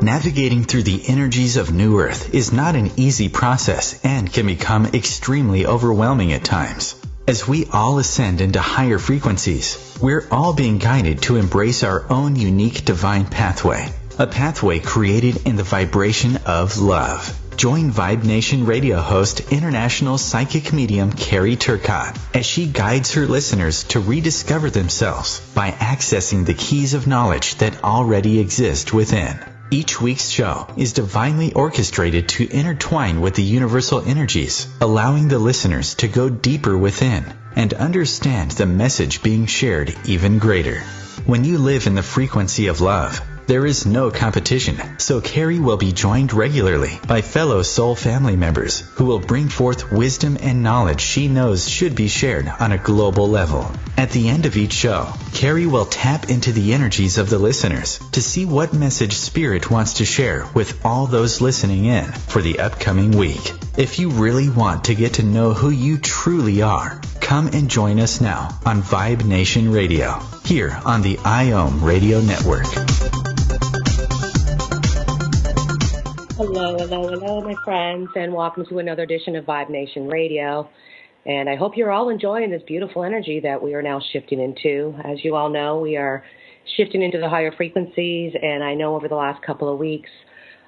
Navigating through the energies of New Earth is not an easy process and can become extremely overwhelming at times. As we all ascend into higher frequencies, we're all being guided to embrace our own unique divine pathway, a pathway created in the vibration of love. Join Vibe Nation radio host, international psychic medium Carrie Turcotte, as she guides her listeners to rediscover themselves by accessing the keys of knowledge that already exist within. Each week's show is divinely orchestrated to intertwine with the universal energies, allowing the listeners to go deeper within and understand the message being shared even greater. When you live in the frequency of love, there is no competition, so Carrie will be joined regularly by fellow soul family members who will bring forth wisdom and knowledge she knows should be shared on a global level. At the end of each show, Carrie will tap into the energies of the listeners to see what message Spirit wants to share with all those listening in for the upcoming week. If you really want to get to know who you truly are, come and join us now on Vibe Nation Radio, here on the IOM Radio Network. Hello, my friends, and welcome to another edition of Vibe Nation Radio. And I hope you're all enjoying this beautiful energy that we are now shifting into. As you all know, we are shifting into the higher frequencies, and I know over the last couple of weeks,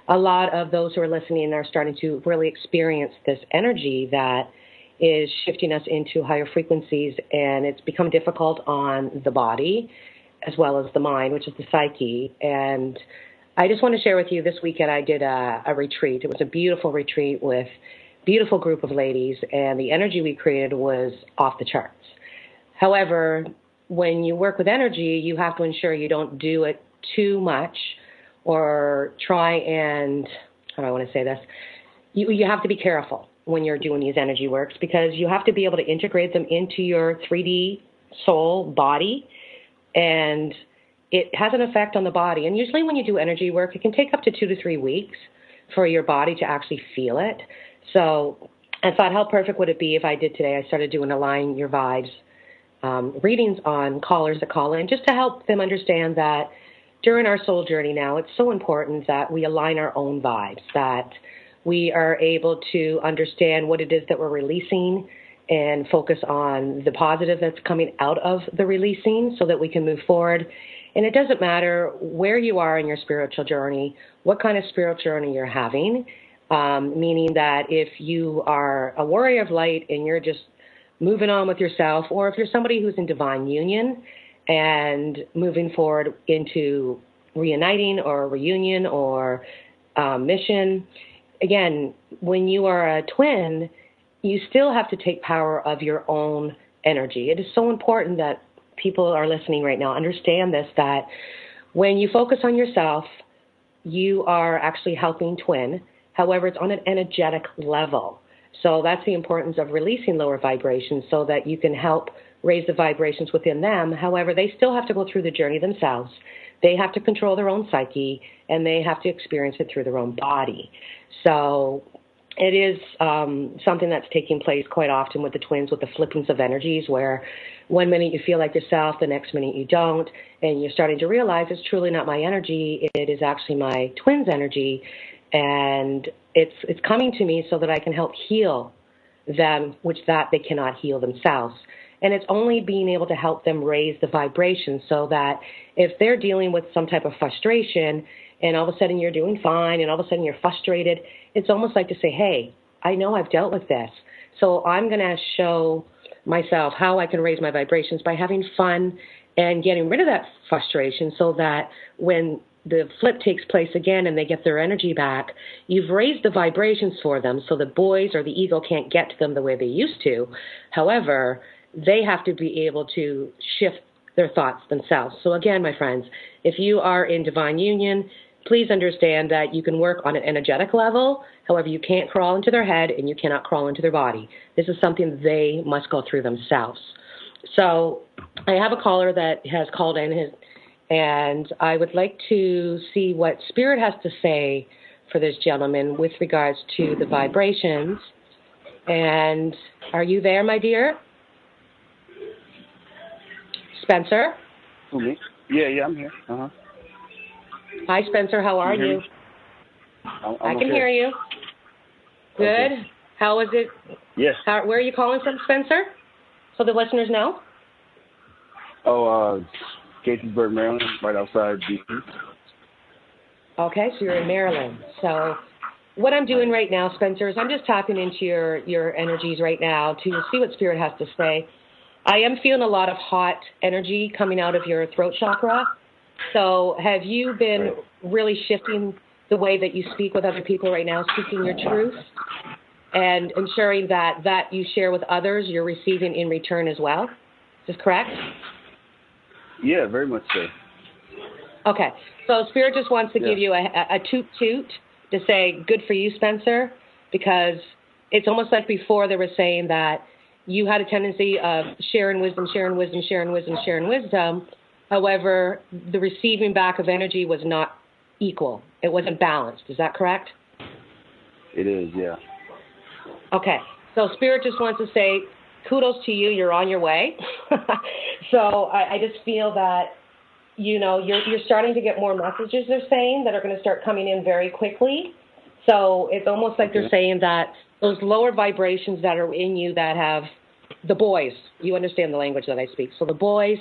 a lot of those who are listening are starting to really experience this energy that is shifting us into higher frequencies, and it's become difficult on the body as well as the mind, which is the psyche. And I just want to share with you, this weekend I did a retreat. It was a beautiful retreat with a beautiful group of ladies, and the energy we created was off the charts. However, when you work with energy, you have to ensure you don't do it too much or try and, how do I want to say this? You have to be careful when you're doing these energy works, because you have to be able to integrate them into your 3D soul body, and it has an effect on the body. And usually when you do energy work, it can take up to 2 to 3 weeks for your body to actually feel it. So I thought, how perfect would it be if I did today? I started doing Align Your Vibes readings on callers that call in, just to help them understand that during our soul journey now, it's so important that we align our own vibes, that we are able to understand what it is that we're releasing and focus on the positive that's coming out of the releasing so that we can move forward. And it doesn't matter where you are in your spiritual journey, what kind of spiritual journey you're having, meaning that if you are a warrior of light and you're just moving on with yourself, or if you're somebody who's in divine union and moving forward into reuniting or reunion or mission, again, when you are a twin, you still have to take power of your own energy. It is so important that people are listening right now understand this, that when you focus on yourself, you are actually helping twin. However, it's on an energetic level. So that's the importance of releasing lower vibrations so that you can help raise the vibrations within them. However, they still have to go through the journey themselves. They have to control their own psyche, and they have to experience it through their own body. So it is something that's taking place quite often with the twins, with the flippings of energies, where one minute you feel like yourself, the next minute you don't, and you're starting to realize it's truly not my energy, it is actually my twin's energy, and it's coming to me so that I can help heal them, which that they cannot heal themselves. And it's only being able to help them raise the vibration so that if they're dealing with some type of frustration and all of a sudden you're doing fine and all of a sudden you're frustrated, it's almost like to say, hey, I know I've dealt with this, so I'm going to show myself how I can raise my vibrations by having fun and getting rid of that frustration so that when the flip takes place again and they get their energy back, you've raised the vibrations for them so the boys or the ego can't get to them the way they used to. However, they have to be able to shift their thoughts themselves. So again, my friends, if you are in divine union, please understand that you can work on an energetic level. However, you can't crawl into their head and you cannot crawl into their body. This is something they must go through themselves. So I have a caller that has called in, and I would like to see what Spirit has to say for this gentleman with regards to the vibrations. And are you there, my dear? Spencer? Who, me? Yeah, I'm here. Uh-huh. Hi, Spencer. How are you? I can hear you. Good. Okay. How is it? Yes. Where are you calling from, Spencer? So the listeners know. Gaithersburg, Maryland, right outside D.C. Okay, so you're in Maryland. So what I'm doing right now, Spencer, is I'm just tapping into your energies right now to see what Spirit has to say. I am feeling a lot of hot energy coming out of your throat chakra. So have you been really shifting the way that you speak with other people right now, speaking your truth, and ensuring that you share with others, you're receiving in return as well? Is this correct? Yeah, very much so. Okay. So Spirit just wants to give you a toot-toot to say, good for you, Spencer, because it's almost like before they were saying that you had a tendency of sharing wisdom. However, the receiving back of energy was not equal. It wasn't balanced. Is that correct? It is, yeah. Okay. So Spirit just wants to say, kudos to you. You're on your way. So I just feel that, you're starting to get more messages, they're saying, that are going to start coming in very quickly. So it's almost like they're saying that those lower vibrations that are in you that have the boys, you understand the language that I speak. So the boys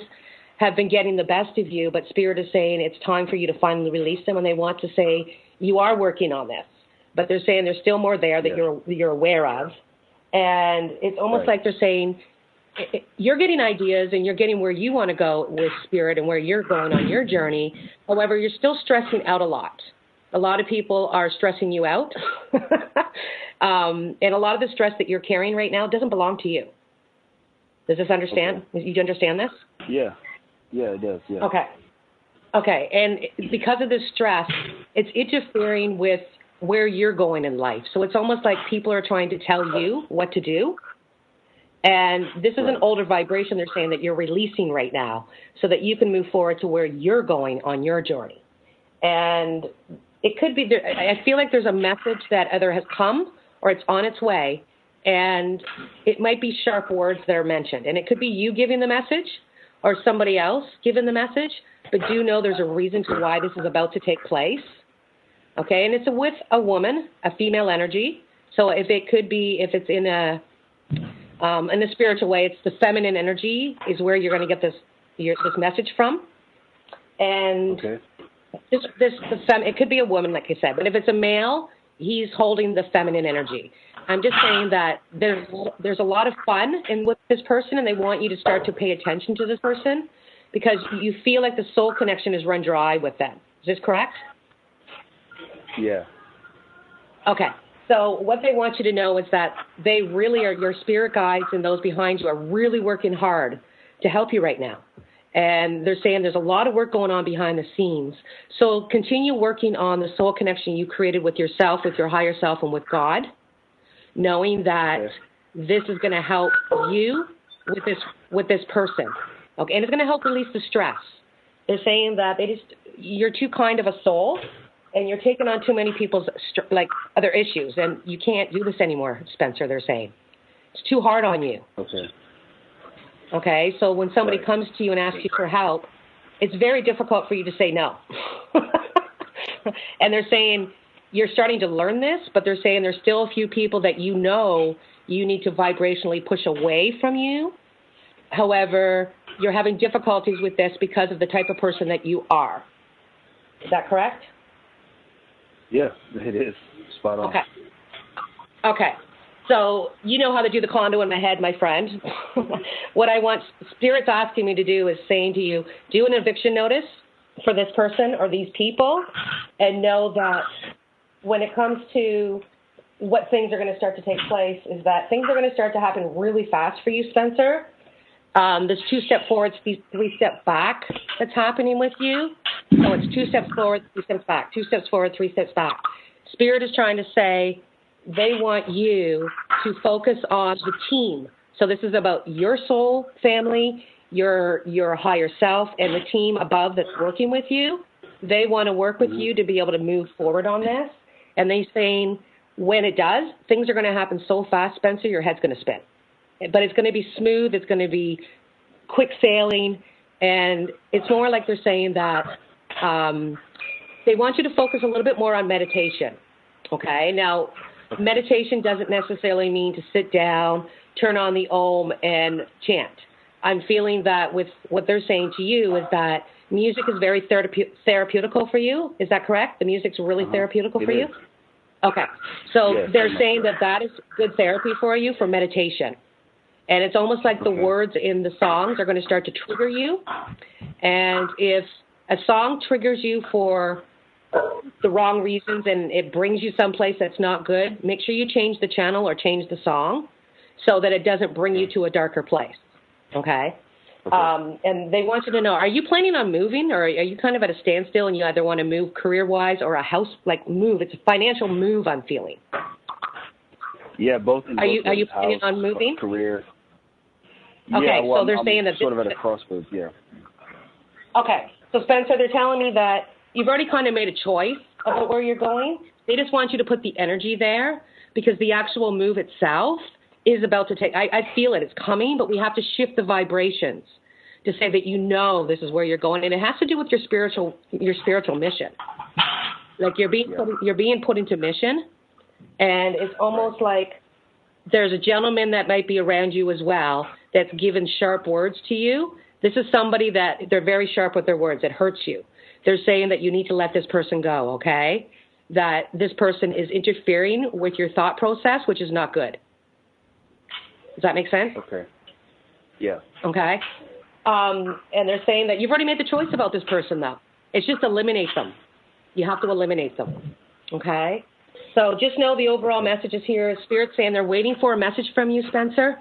have been getting the best of you, but Spirit is saying it's time for you to finally release them, and they want to say you are working on this. But they're saying there's still more there that you're aware of. And it's almost like they're saying you're getting ideas and you're getting where you want to go with Spirit and where you're going on your journey. However, you're still stressing out a lot. A lot of people are stressing you out. And a lot of the stress that you're carrying right now doesn't belong to you. Does this understand? Okay. You understand this? Yeah. Yeah, it does. Yeah. Okay. And because of this stress, it's interfering with where you're going in life. So it's almost like people are trying to tell you what to do. And this is an older vibration they're saying that you're releasing right now so that you can move forward to where you're going on your journey. And it could be, I feel like there's a message that either has come or it's on its way, and it might be sharp words that are mentioned. And it could be you giving the message or somebody else giving the message, but do know there's a reason to why this is about to take place. Okay, and it's with a woman, a female energy. So if it's in a spiritual way, it's the feminine energy is where you're going to get this message from. And it could be a woman, like I said, but if it's a male, he's holding the feminine energy. I'm just saying that there's a lot of fun with this person, and they want you to start to pay attention to this person because you feel like the soul connection is run dry with them. Is this correct? Yeah. Okay. So what they want you to know is that they really are, your spirit guides and those behind you are really working hard to help you right now. And they're saying there's a lot of work going on behind the scenes. So continue working on the soul connection you created with yourself, with your higher self, and with God, knowing that this is going to help you with this person. Okay, and it's going to help release the stress. They're saying that you're too kind of a soul, and you're taking on too many people's other issues, and you can't do this anymore, Spencer. They're saying it's too hard on you. Okay, so when somebody comes to you and asks you for help, it's very difficult for you to say no. And they're saying you're starting to learn this, but they're saying there's still a few people that you need to vibrationally push away from you. However, you're having difficulties with this because of the type of person that you are. Is that correct? Yeah, it is. Spot on. Okay. So you know how to do the condo in my head, my friend. What I want Spirit's asking me to do is saying to you, do an eviction notice for this person or these people, and know that when it comes to what things are going to start to take place is that things are going to start to happen really fast for you, Spencer. There's 2 steps forward, 3 steps back that's happening with you. So it's 2 steps forward, 3 steps back, 2 steps forward, 3 steps back. Spirit is trying to say they want you to focus on the team. So this is about your soul family, your higher self, and the team above that's working with you. They want to work with you to be able to move forward on this. And they're saying when it does, things are going to happen so fast, Spencer, your head's going to spin. But it's going to be smooth. It's going to be quick sailing. And it's more like they're saying that they want you to focus a little bit more on meditation. Okay? Now, meditation doesn't necessarily mean to sit down, turn on the Om, and chant. I'm feeling that with what they're saying to you is that music is very therapeutical for you. Is that correct? The music's really therapeutical for you? Okay. So they're saying that is good therapy for you for meditation. And it's almost like the words in the songs are going to start to trigger you. And if a song triggers you for the wrong reasons and it brings you someplace that's not good, make sure you change the channel or change the song so that it doesn't bring you to a darker place. Okay? And they want you to know, are you planning on moving, or are you kind of at a standstill and you either want to move career-wise or a house, like move? It's a financial move, I'm feeling. Yeah, both. Are you planning on moving? Career. Okay, yeah, well, so they're saying that sort of at a crossroads. Yeah. Okay, so Spencer, they're telling me that you've already kind of made a choice about where you're going. They just want you to put the energy there because the actual move itself is about to take. I feel it. It's coming, but we have to shift the vibrations to say that you know this is where you're going, and it has to do with your spiritual mission. Like you're being put into mission, and it's almost like there's a gentleman that might be around you as well that's given sharp words to you. This is somebody that they're very sharp with their words. It hurts you. They're saying that you need to let this person go, okay? That this person is interfering with your thought process, which is not good. Does that make sense? Okay. Yeah. Okay. And they're saying that you've already made the choice about this person, though. It's just eliminate them. You have to eliminate them. Okay? So just know the overall message is here. Spirit's saying they're waiting for a message from you, Spencer,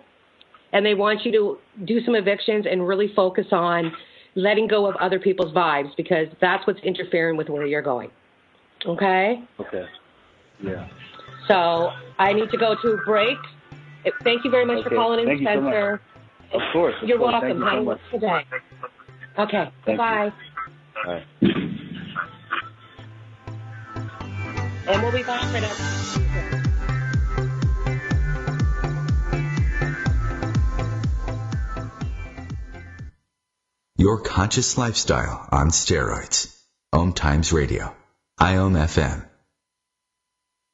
and they want you to do some evictions and really focus on letting go of other people's vibes because that's what's interfering with where you're going. Okay? Okay. Yeah. So I need to go to a break. Thank you very much for calling in, Spencer. So of course. You're welcome. Thank you so much. Today. Okay. Bye. All right. And we'll be back right after. Your conscious lifestyle on steroids. OMTimes Radio. IOM FM.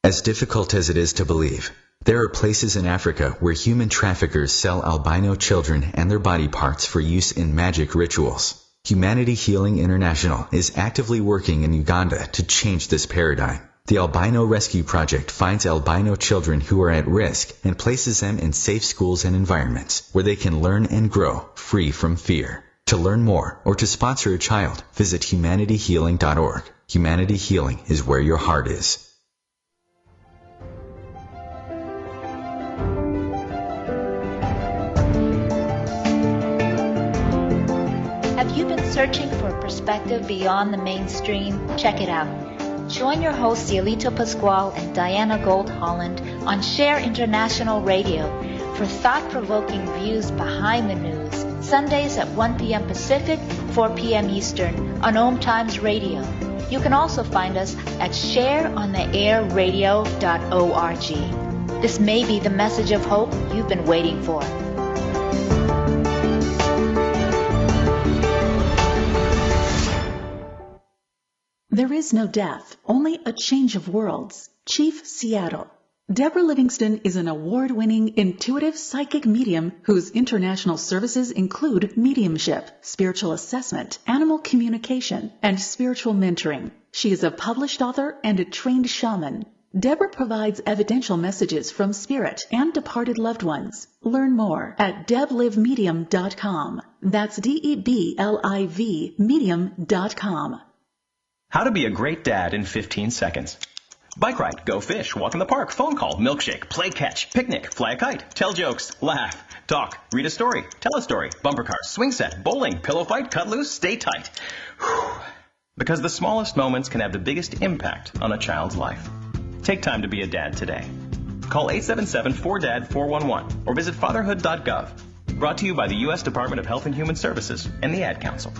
As difficult as it is to believe, there are places in Africa where human traffickers sell albino children and their body parts for use in magic rituals. Humanity Healing International is actively working in Uganda to change this paradigm. The Albino Rescue Project finds albino children who are at risk and places them in safe schools and environments where they can learn and grow free from fear. To learn more or to sponsor a child, visit humanityhealing.org. Humanity Healing is where your heart is. Have you been searching for a perspective beyond the mainstream? Check it out. Join your hosts Yelito Pascual and Diana Gold Holland on Share International Radio for thought-provoking views behind the news, Sundays at 1 p.m. Pacific, 4 p.m. Eastern on OMTimes Radio. You can also find us at shareontheairradio.org. This may be the message of hope you've been waiting for. There is no death, only a change of worlds. Chief Seattle. Deborah Livingston is an award-winning intuitive psychic medium whose international services include mediumship, spiritual assessment, animal communication, and spiritual mentoring. She is a published author and a trained shaman. Deborah provides evidential messages from spirit and departed loved ones. Learn more at deblivemedium.com. That's DEBLIV medium.com. How to be a great dad in 15 seconds. Bike ride, go fish, walk in the park, phone call, milkshake, play catch, picnic, fly a kite, tell jokes, laugh, talk, read a story, tell a story, bumper car, swing set, bowling, pillow fight, cut loose, stay tight. Whew. Because the smallest moments can have the biggest impact on a child's life. Take time to be a dad today. Call 877-4DAD-411 or visit fatherhood.gov. Brought to you by the U.S. Department of Health and Human Services and the Ad Council.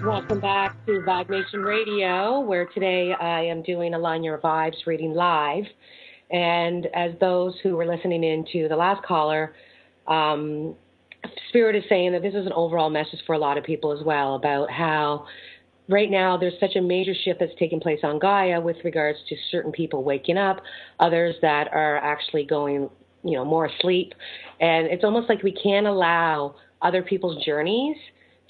Welcome back to Vibe Nation Radio, where today I am doing Align Your Vibes reading live. And as those who were listening in to the last caller, I Spirit is saying that this is an overall message for a lot of people as well about how right now there's such a major shift that's taking place on Gaia with regards to certain people waking up, others that are actually going, more asleep. And it's almost like we can't allow other people's journeys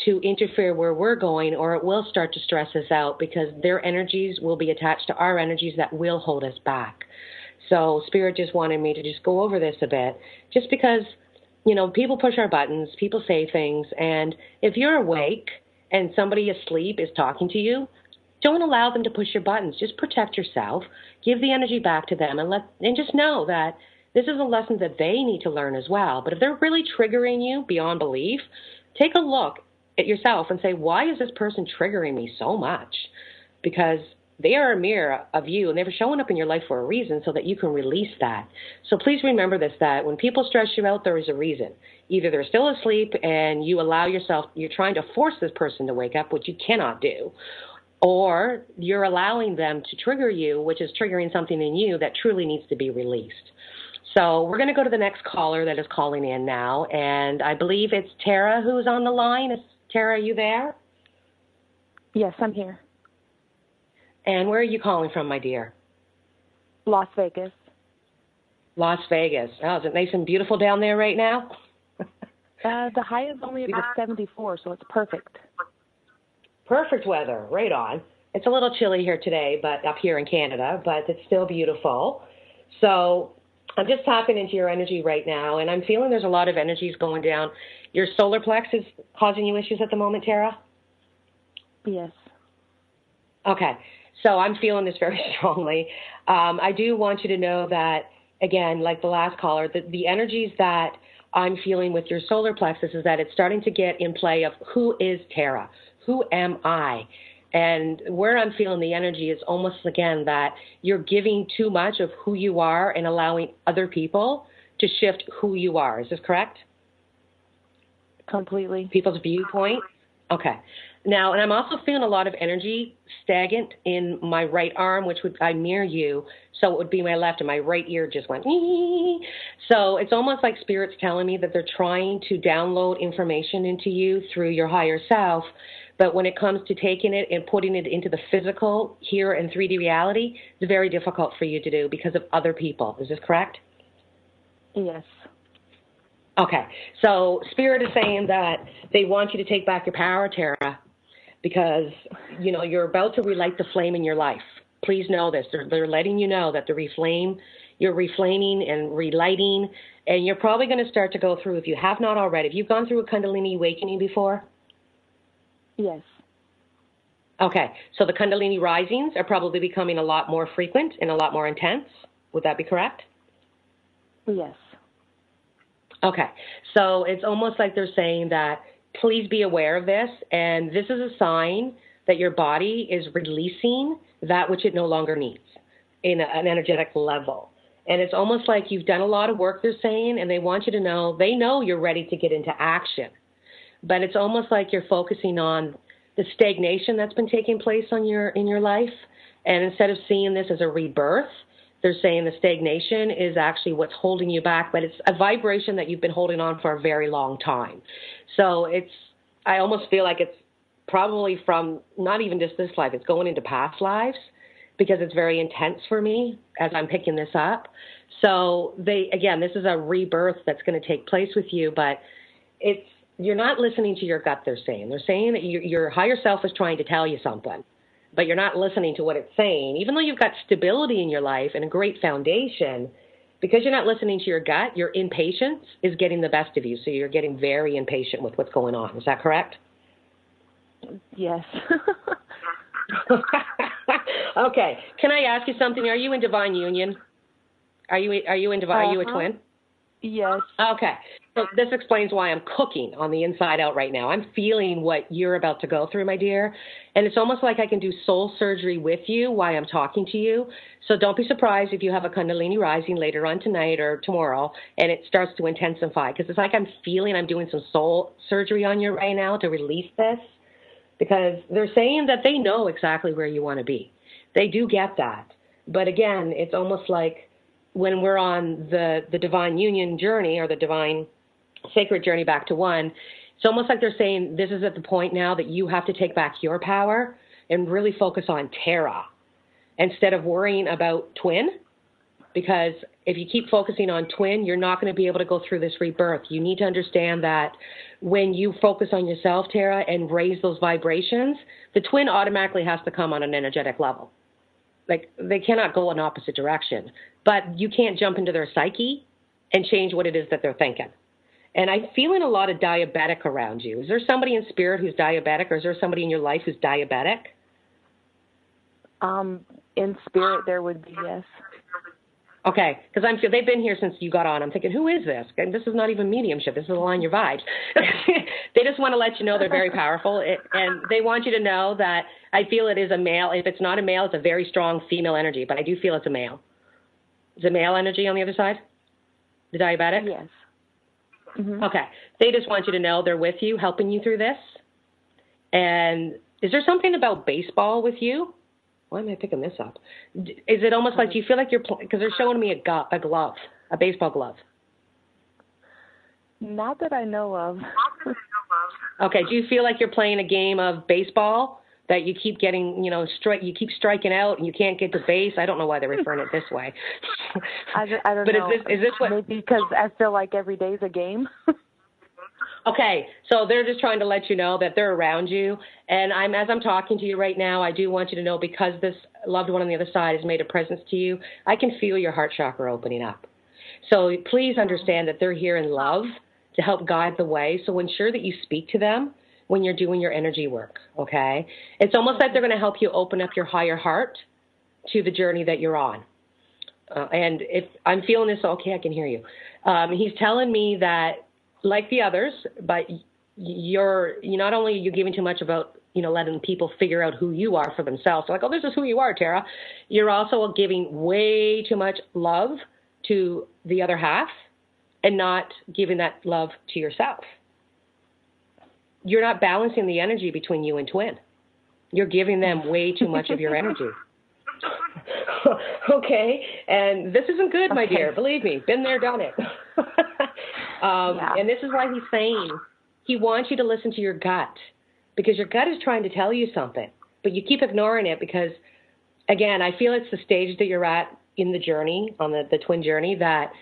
to interfere where we're going, or it will start to stress us out because their energies will be attached to our energies that will hold us back. So Spirit just wanted me to just go over this a bit, just because, people push our buttons, people say things, and if you're awake and somebody asleep is talking to you, don't allow them to push your buttons. Just protect yourself, give the energy back to them, and just know that this is a lesson that they need to learn as well. But if they're really triggering you beyond belief, take a look at yourself and say, why is this person triggering me so much? Because they are a mirror of you, and they're showing up in your life for a reason so that you can release that. So please remember this, that when people stress you out, there is a reason. Either they're still asleep and you allow yourself, you're trying to force this person to wake up, which you cannot do, or you're allowing them to trigger you, which is triggering something in you that truly needs to be released. So we're going to go to the next caller that is calling in now, and I believe it's Tara who's on the line. Tara, are you there? Yes, I'm here. And where are you calling from, my dear? Las Vegas. Las Vegas. Oh, is it nice and beautiful down there right now? The high is only about 74, so it's perfect. Perfect weather. Right on. It's a little chilly here today, but up here in Canada, but it's still beautiful. So I'm just tapping into your energy right now, and I'm feeling there's a lot of energies going down. Your solar plex is causing you issues at the moment, Tara? Yes. Okay. So I'm feeling this very strongly. I do want you to know that, again, like the last caller, the energies that I'm feeling with your solar plexus is that it's starting to get in play of who is Tara? Who am I? And where I'm feeling the energy is almost, again, that you're giving too much of who you are and allowing other people to shift who you are. Is this correct? Completely. People's viewpoint? Okay. Now, and I'm also feeling a lot of energy stagnant in my right arm, which I mirror you, so it would be my left, and my right ear just went, ee. So it's almost like Spirit's telling me that they're trying to download information into you through your higher self, but when it comes to taking it and putting it into the physical here in 3D reality, it's very difficult for you to do because of other people. Is this correct? Yes. Okay. So Spirit is saying that they want you to take back your power, Tara, because, you're about to relight the flame in your life. Please know this. They're letting you know that you're reflaming and relighting, and you're probably going to start to go through, if you have not already, have you gone through a Kundalini awakening before? Yes. Okay. So the Kundalini risings are probably becoming a lot more frequent and a lot more intense. Would that be correct? Yes. Okay. So it's almost like they're saying that please be aware of this, and this is a sign that your body is releasing that which it no longer needs in an energetic level. And it's almost like you've done a lot of work, they're saying, and they want you to know, they know you're ready to get into action. But it's almost like you're focusing on the stagnation that's been taking place in your life, and instead of seeing this as a rebirth, they're saying the stagnation is actually what's holding you back, but it's a vibration that you've been holding on for a very long time. So I almost feel like it's probably from not even just this life, it's going into past lives because it's very intense for me as I'm picking this up. So this is a rebirth that's going to take place with you, but you're not listening to your gut, they're saying. They're saying that your higher self is trying to tell you something, but you're not listening to what it's saying. Even though you've got stability in your life and a great foundation, because you're not listening to your gut, your impatience is getting the best of you. So you're getting very impatient with what's going on. Is that correct? Yes. Okay. Can I ask you something? Are you in divine union? Are you a twin? Yes. Okay. So this explains why I'm cooking on the inside out right now. I'm feeling what you're about to go through, my dear. And it's almost like I can do soul surgery with you while I'm talking to you. So don't be surprised if you have a Kundalini rising later on tonight or tomorrow and it starts to intensify. Because it's like I'm doing some soul surgery on you right now to release this. Because they're saying that they know exactly where you want to be. They do get that. But again, it's almost like when we're on the divine union journey or the divine sacred journey back to one, it's almost like they're saying this is at the point now that you have to take back your power and really focus on Terra instead of worrying about twin. Because if you keep focusing on twin, you're not going to be able to go through this rebirth. You need to understand that when you focus on yourself, Tara, and raise those vibrations, the twin automatically has to come on an energetic level. Like, they cannot go in opposite direction. But you can't jump into their psyche and change what it is that they're thinking. And I'm feeling a lot of diabetic around you. Is there somebody in spirit who's diabetic, or is there somebody in your life who's diabetic? In spirit, there would be, yes. Okay, because they've been here since you got on. I'm thinking, who is this? And this is not even mediumship. This is Align Your Vibes. They just want to let you know they're very powerful, and they want you to know that I feel it is a male. If it's not a male, it's a very strong female energy, but I do feel it's a male. Is it male energy on the other side? The diabetic? Yes. Mm-hmm. Okay. They just want you to know they're with you, helping you through this. And is there something about baseball with you? Why am I picking this up? Is it almost like, do you feel like you're playing, because they're showing me a glove, a baseball glove? Not that I know of. Okay, do you feel like you're playing a game of baseball that you keep getting, you keep striking out and you can't get to base? I don't know why they're referring it this way. I don't know. But is this what? Maybe because I feel like every day is a game. Okay, so they're just trying to let you know that they're around you. And as I'm talking to you right now, I do want you to know, because this loved one on the other side has made a presence to you, I can feel your heart chakra opening up. So please understand that they're here in love to help guide the way. So ensure that you speak to them when you're doing your energy work, okay? It's almost like they're going to help you open up your higher heart to the journey that you're on. And if I'm feeling this, okay, I can hear you. He's telling me that, like the others, but you're not only are you giving too much about, letting people figure out who you are for themselves. So like, oh, this is who you are, Tara. You're also giving way too much love to the other half and not giving that love to yourself. You're not balancing the energy between you and twin. You're giving them way too much of your energy. Okay, and this isn't good, my dear. Believe me, been there, done it. And this is why he's saying he wants you to listen to your gut, because your gut is trying to tell you something, but you keep ignoring it because, again, I feel it's the stage that you're at in the journey, on the twin journey, that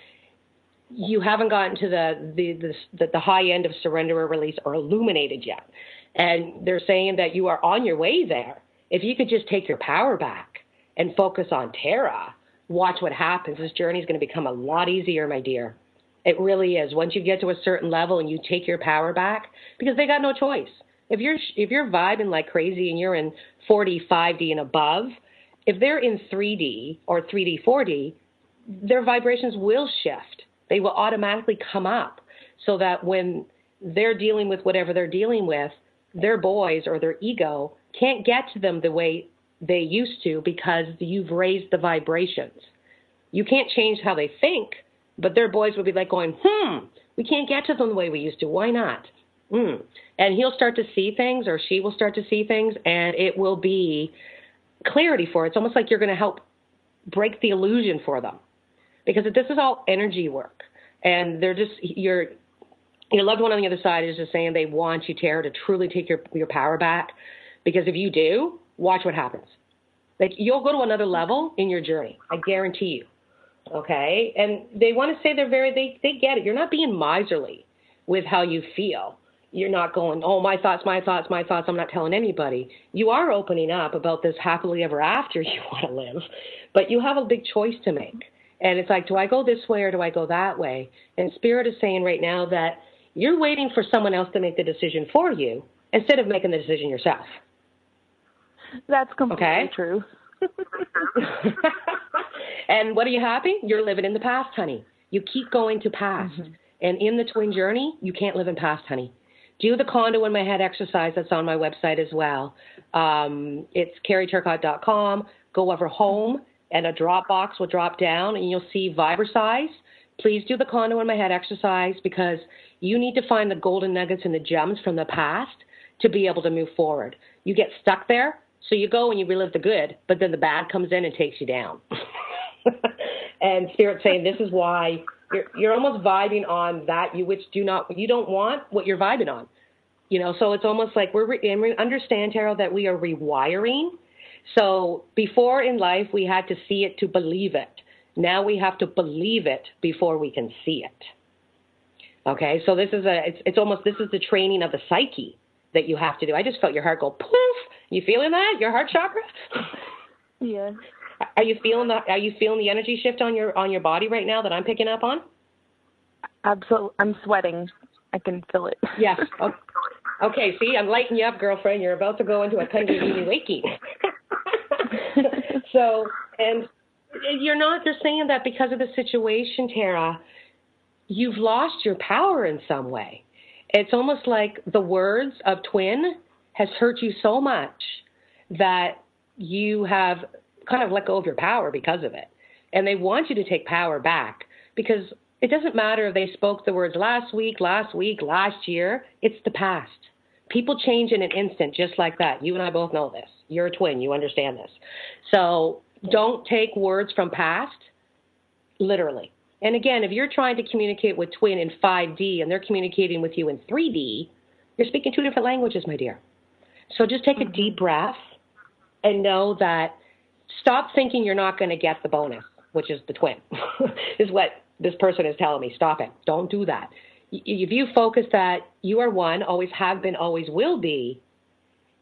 you haven't gotten to the high end of surrender or release or illuminated yet. And they're saying that you are on your way there. If you could just take your power back and focus on Terra, watch what happens. This journey is going to become a lot easier, my dear. It really is. Once you get to a certain level and you take your power back, because they got no choice. If you're vibing like crazy and you're in 4D, 5D and above, if they're in 3D or 3D, 4D, their vibrations will shift. They will automatically come up, so that when they're dealing with whatever they're dealing with, their boys or their ego can't get to them the way they used to, because you've raised the vibrations. You can't change how they think, but their boys will be like going, we can't get to them the way we used to. Why not? And he'll start to see things, or she will start to see things, and it will be clarity for it. It's almost like you're going to help break the illusion for them, because this is all energy work. And they're just, your loved one on the other side is just saying they want you, Tara, to truly take your power back, because if you do, watch what happens. Like, you'll go to another level in your journey. I guarantee you. Okay? And they want to say they get it. You're not being miserly with how you feel. You're not going, oh, my thoughts, I'm not telling anybody. You are opening up about this happily ever after you want to live, but you have a big choice to make. And it's like, do I go this way or do I go that way? And Spirit is saying right now that you're waiting for someone else to make the decision for you instead of making the decision yourself. That's completely true. And what are you happy? You're living in the past, honey. You keep going to past. Mm-hmm. And in the twin journey, you can't live in past, honey. Do the condo in my head exercise that's on my website as well. It's carrieturcott.com. Go over home, and a drop box will drop down, and you'll see Vibersize. Please do the condo in my head exercise, because you need to find the golden nuggets and the gems from the past to be able to move forward. You get stuck there, so you go and you relive the good, but then the bad comes in and takes you down. And Spirit's saying this is why you're almost vibing on that you don't want what you're vibing on. So it's almost like and we understand, Tarot, that we are rewiring. So before in life, we had to see it to believe it. Now we have to believe it before we can see it. Okay, so this is the training of the psyche that you have to do. I just felt your heart go poof. You feeling that? Your heart chakra? Yeah. Are you feeling the energy shift on your body right now that I'm picking up on? Absolutely. I'm sweating. I can feel it. Yes. Okay, see, I'm lighting you up, girlfriend. You're about to go into a Kundalini waking. So, and you're saying that because of the situation, Tara, you've lost your power in some way. It's almost like the words of twin has hurt you so much that you have kind of let go of your power because of it. And they want you to take power back because it doesn't matter if they spoke the words last week, last year. It's the past. People change in an instant just like that. You and I both know this. You're a twin. You understand this. So don't take words from past literally. And again, if you're trying to communicate with twin in 5D and they're communicating with you in 3D, you're speaking two different languages, my dear. So just take a deep breath and know that stop thinking you're not going to get the bonus, which is the twin, is what this person is telling me. Stop it. Don't do that. If you focus that you are one, always have been, always will be,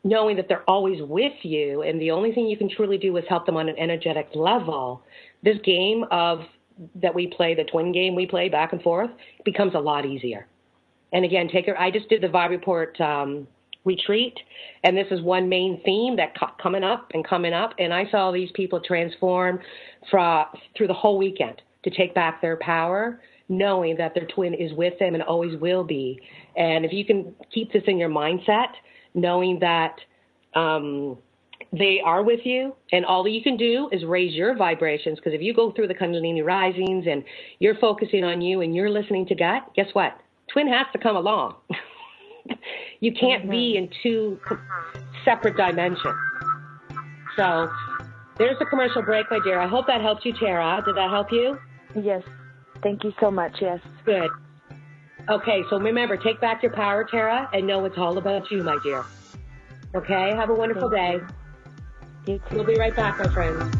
knowing that they're always with you, and the only thing you can truly do is help them on an energetic level, this game that we play, the twin game we play back and forth, becomes a lot easier. And again, I just did the Vibe Report retreat, and this is one main theme that coming up, and I saw these people transform through the whole weekend to take back their power, knowing that their twin is with them and always will be. And if you can keep this in your mindset, knowing that they are with you, and all that you can do is raise your vibrations, because if you go through the Kundalini risings and you're focusing on you and you're listening to gut, guess what? Twin has to come along. You can't be in two separate dimensions. So there's a commercial break, my dear. I hope that helped you, Tara. Did that help you? Yes. Thank you so much. Yes. Good. Okay, so remember, take back your power, Tara, and know it's all about you, my dear. Okay? Have a wonderful day. You too. We'll be right back, my friends.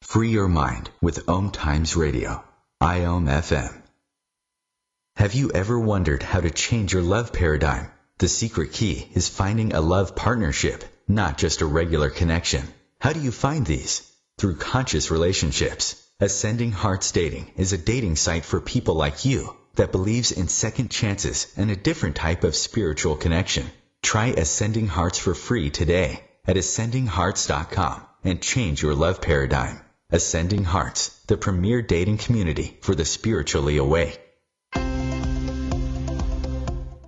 Free your mind with OMTimes Radio, IOM FM. Have you ever wondered how to change your love paradigm? The secret key is finding a love partnership, not just a regular connection. How do you find these? Through conscious relationships. Ascending Hearts Dating is a dating site for people like you that believes in second chances and a different type of spiritual connection. Try Ascending Hearts for free today at ascendinghearts.com and change your love paradigm. Ascending Hearts, the premier dating community for the spiritually awake.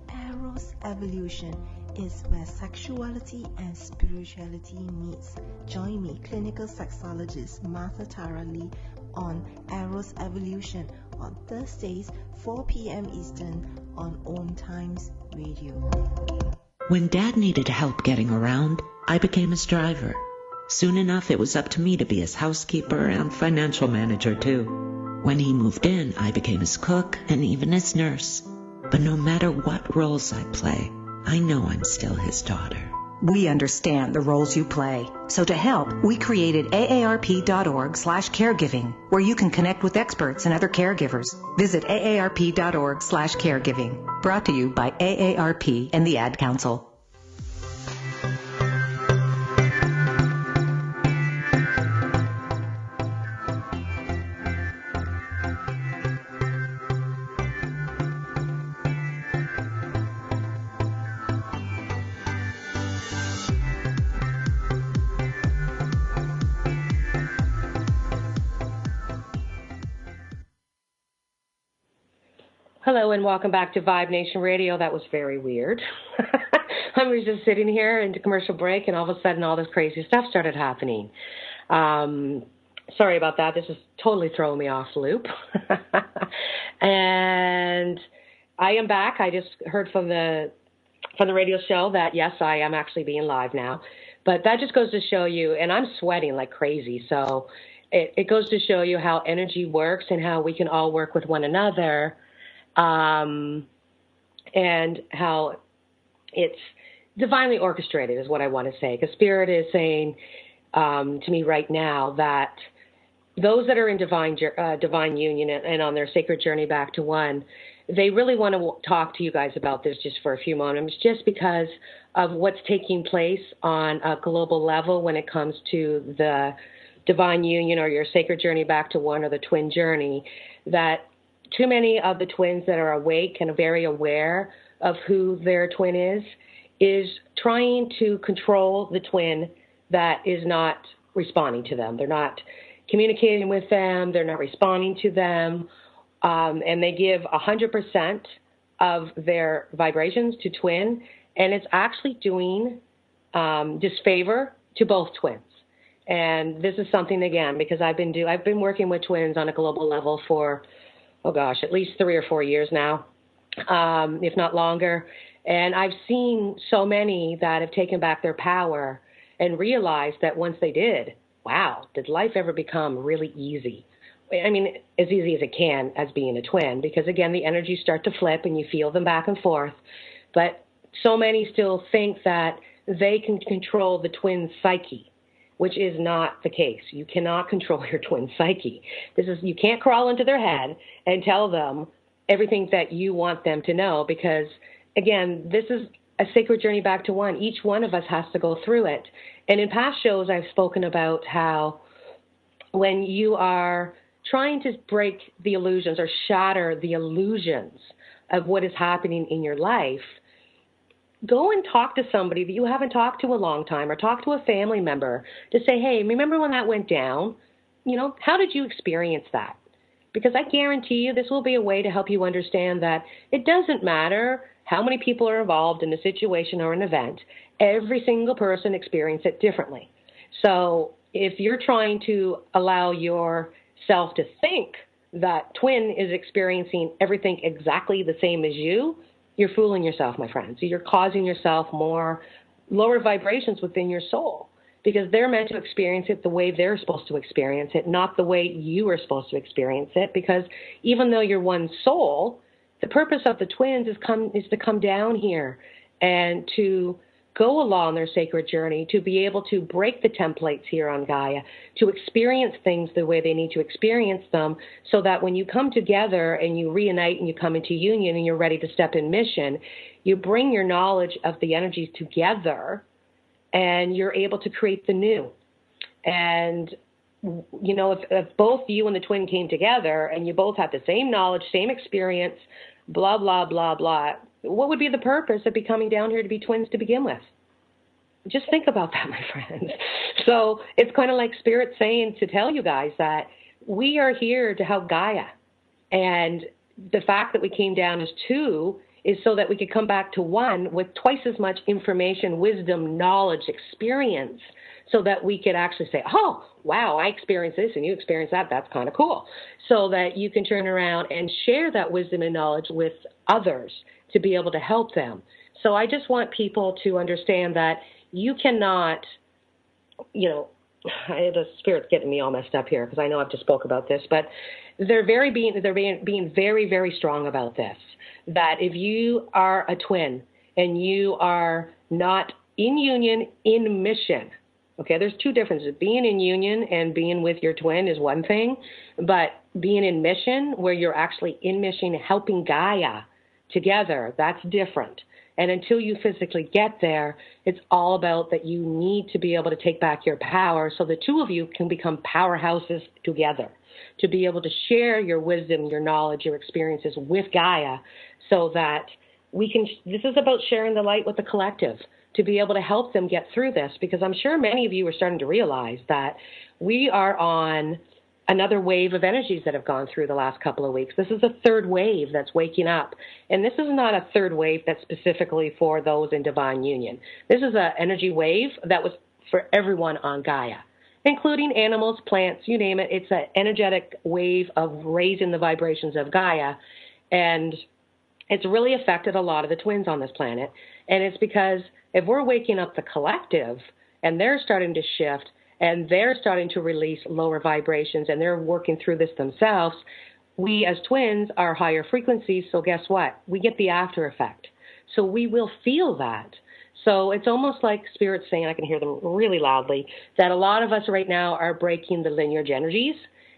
Eros Evolution is where sexuality and spirituality meets. Join me, clinical sexologist Martha Tara Lee, on Eros Evolution on Thursdays, 4 p.m. Eastern on OMTimes Radio. When Dad needed help getting around, I became his driver. Soon enough, it was up to me to be his housekeeper and financial manager too. When he moved in, I became his cook and even his nurse. But no matter what roles I play, I know I'm still his daughter. We understand the roles you play. So to help, we created aarp.org/caregiving, where you can connect with experts and other caregivers. Visit aarp.org/caregiving. Brought to you by AARP and the Ad Council. Hello and welcome back to Vibe Nation Radio. That was very weird. I was just sitting here into commercial break, and all of a sudden all this crazy stuff started happening. Sorry about that. This is totally throwing me off loop. And I am back. I just heard from the radio show that, yes, I am actually being live now. But that just goes to show you, and I'm sweating like crazy. So it goes to show you how energy works and how we can all work with one another, and how it's divinely orchestrated is what I want to say. Because Spirit is saying to me right now that those that are in divine union and on their sacred journey back to one, they really want to talk to you guys about this just for a few moments, just because of what's taking place on a global level when it comes to the divine union or your sacred journey back to one or the twin journey, that too many of the twins that are awake and very aware of who their twin is trying to control the twin that is not responding to them. They're not communicating with them. They're not responding to them. And they give 100% of their vibrations to twin, and it's actually doing disfavor to both twins. And this is something, again, because I've been working with twins on a global level for, at least 3 or 4 years now, if not longer. And I've seen so many that have taken back their power and realized that once they did, wow, did life ever become really easy? I mean, as easy as it can as being a twin, because, again, the energies start to flip and you feel them back and forth. But so many still think that they can control the twin psyche, which is not the case. You cannot control your twin psyche. You can't crawl into their head and tell them everything that you want them to know, because, again, this is a sacred journey back to one. Each one of us has to go through it. And in past shows, I've spoken about how when you are trying to break the illusions or shatter the illusions of what is happening in your life, go and talk to somebody that you haven't talked to a long time, or talk to a family member to say, hey, remember when that went down? How did you experience that? Because I guarantee you this will be a way to help you understand that it doesn't matter how many people are involved in a situation or an event. Every single person experiences it differently. So if you're trying to allow yourself to think that twin is experiencing everything exactly the same as you, you're fooling yourself, my friends. You're causing yourself more lower vibrations within your soul, because they're meant to experience it the way they're supposed to experience it, not the way you are supposed to experience it. Because even though you're one soul, the purpose of the twins is to come down here and to go along their sacred journey, to be able to break the templates here on Gaia, to experience things the way they need to experience them, so that when you come together and you reunite and you come into union and you're ready to step in mission, you bring your knowledge of the energies together and you're able to create the new. And, if both you and the twin came together and you both had the same knowledge, same experience, blah, blah, blah, blah, what would be the purpose of coming down here to be twins to begin with? Just think about that, my friends. So it's kind of like Spirit saying to tell you guys that we are here to help Gaia. And the fact that we came down as two is so that we could come back to one with twice as much information, wisdom, knowledge, experience, so that we could actually say, oh, wow, I experienced this and you experienced that. That's kind of cool. So that you can turn around and share that wisdom and knowledge with others to be able to help them. So I just want people to understand that you cannot, the Spirit's getting me all messed up here because I know I've just spoke about this, but they're being very, very strong about this, that if you are a twin and you are not in union, in mission, okay, there's two differences. Being in union and being with your twin is one thing, but being in mission, where you're actually in mission helping Gaia together, that's different. And until you physically get there, it's all about that you need to be able to take back your power so the two of you can become powerhouses together, to be able to share your wisdom, your knowledge, your experiences with Gaia, so that we can, this is about sharing the light with the collective, to be able to help them get through this, because I'm sure many of you are starting to realize that we are on another wave of energies that have gone through the last couple of weeks. This is a third wave that's waking up. And this is not a third wave that's specifically for those in divine union. This is an energy wave that was for everyone on Gaia, including animals, plants, you name it. It's an energetic wave of raising the vibrations of Gaia. And it's really affected a lot of the twins on this planet. And it's because if we're waking up the collective and they're starting to shift, and they're starting to release lower vibrations, and they're working through this themselves. We as twins are higher frequencies, so guess what? We get the after effect. So we will feel that. So it's almost like Spirit's saying, I can hear them really loudly, that a lot of us right now are breaking the lineage energies.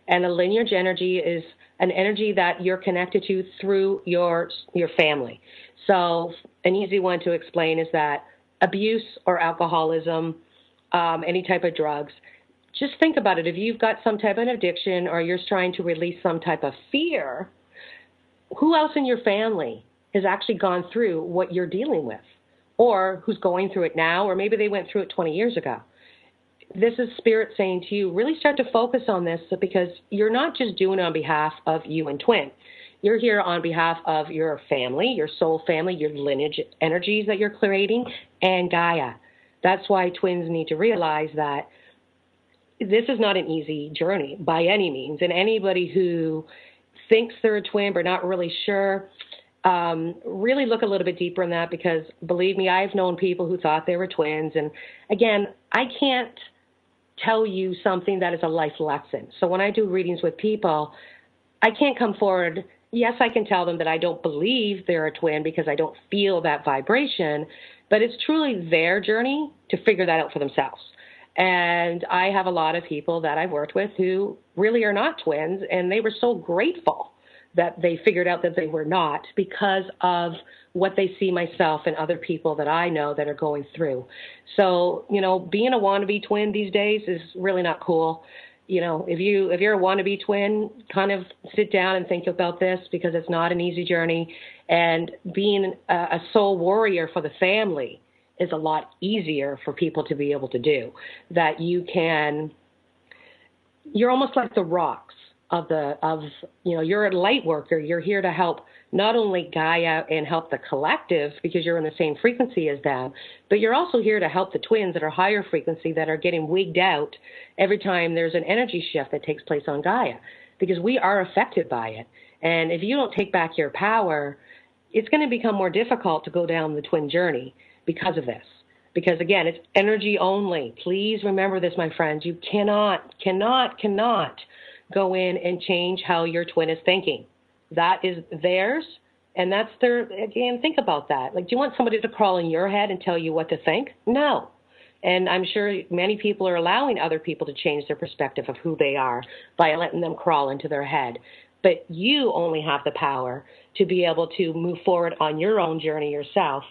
And a lineage energy is an energy that you're connected to through your family. So an easy one to explain is that abuse or alcoholism, any type of drugs, just think about it. If you've got some type of addiction or you're trying to release some type of fear, who else in your family has actually gone through what you're dealing with, or who's going through it now, or maybe they went through it 20 years ago? This is Spirit saying to you, really start to focus on this, because you're not just doing it on behalf of you and twin. You're here on behalf of your family, your soul family, your lineage energies that you're creating, and Gaia. That's why twins need to realize that this is not an easy journey by any means. And anybody who thinks they're a twin but not really sure, really look a little bit deeper in that, because believe me, I've known people who thought they were twins. And again, I can't tell you something that is a life lesson. So when I do readings with people, I can't come forward. Yes, I can tell them that I don't believe they're a twin because I don't feel that vibration, but it's truly their journey to figure that out for themselves. And I have a lot of people that I've worked with who really are not twins, and they were so grateful that they figured out that they were not, because of what they see myself and other people that I know that are going through. So, being a wannabe twin these days is really not cool. If you're a wannabe twin, kind of sit down and think about this, because it's not an easy journey. And being a soul warrior for the family is a lot easier for people to be able to do. That you're almost like the rocks you're a light worker. You're here to help not only Gaia and help the collective, because you're in the same frequency as them, but you're also here to help the twins that are higher frequency, that are getting wigged out every time there's an energy shift that takes place on Gaia, because we are affected by it. And if you don't take back your power, it's going to become more difficult to go down the twin journey because of this. Because again, it's energy only. Please remember this, my friends. You cannot go in and change how your twin is thinking. That is theirs, and that's their, again, think about that. Like, do you want somebody to crawl in your head and tell you what to think? No. And I'm sure many people are allowing other people to change their perspective of who they are by letting them crawl into their head. But you only have the power to be able to move forward on your own journey yourself.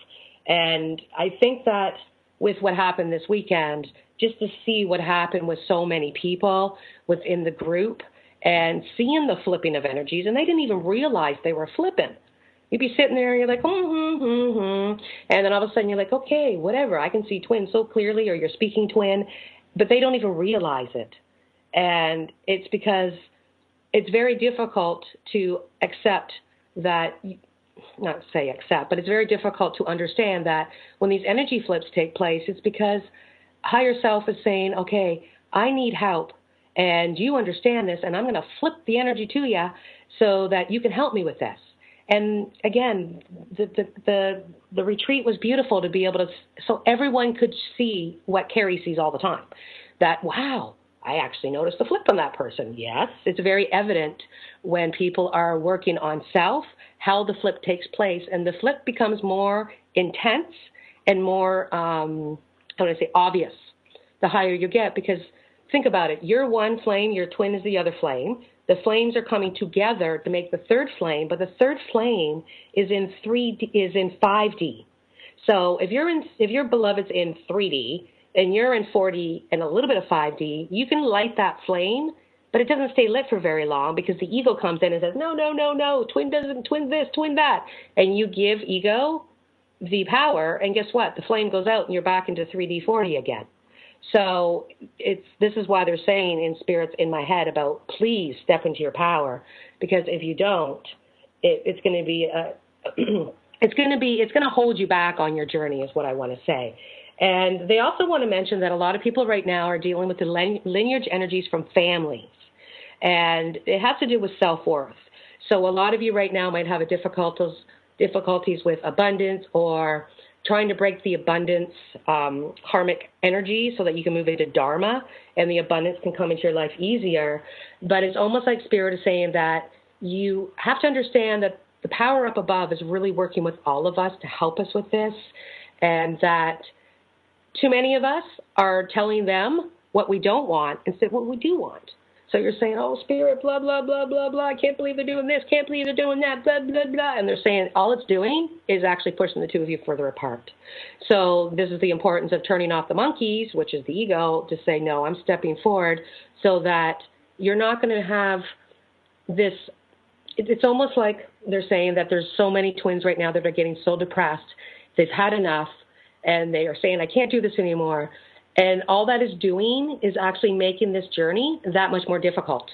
And I think that with what happened this weekend, just to see what happened with so many people within the group and seeing the flipping of energies, and they didn't even realize they were flipping. You'd be sitting there and you're like, and then all of a sudden you're like, okay, whatever, I can see twin so clearly, or you're speaking twin, but they don't even realize it. And it's because it's very difficult to accept that, not say accept, but it's very difficult to understand that when these energy flips take place, it's because higher self is saying, okay, I need help, and you understand this, and I'm going to flip the energy to you so that you can help me with this. And again, the retreat was beautiful to be able to, so everyone could see what Carrie sees all the time. That, wow, I actually noticed the flip on that person. Yes, it's very evident when people are working on self, how the flip takes place. And the flip becomes more intense and more, obvious the higher you get. Because think about it. You're one flame, your twin is the other flame. The flames are coming together to make the third flame, but the third flame is in 5D. So if your beloved's in 3D and you're in 4D and a little bit of 5D, you can light that flame, but it doesn't stay lit for very long, because the ego comes in and says, no, twin doesn't, twin this, twin that. And you give ego the power, and guess what? The flame goes out and you're back into 3D, 4D again. So this is why they're saying in spirits in my head about please step into your power, because if you don't, it's going to hold you back on your journey, is what I want to say. And they also want to mention that a lot of people right now are dealing with the lineage energies from families, and it has to do with self-worth. So a lot of you right now might have difficulties with abundance, or trying to break the abundance karmic energy so that you can move into dharma and the abundance can come into your life easier. But it's almost like Spirit is saying that you have to understand that the power up above is really working with all of us to help us with this, and that too many of us are telling them what we don't want instead of what we do want. So you're saying, oh, Spirit, blah, blah, blah, blah, blah, I can't believe they're doing this, can't believe they're doing that, blah, blah, blah. And they're saying all it's doing is actually pushing the two of you further apart. So this is the importance of turning off the monkeys, which is the ego, to say, no, I'm stepping forward, so that you're not going to have this. It's almost like they're saying that there's so many twins right now that are getting so depressed. They've had enough, and they are saying, I can't do this anymore. And all that is doing is actually making this journey that much more difficult,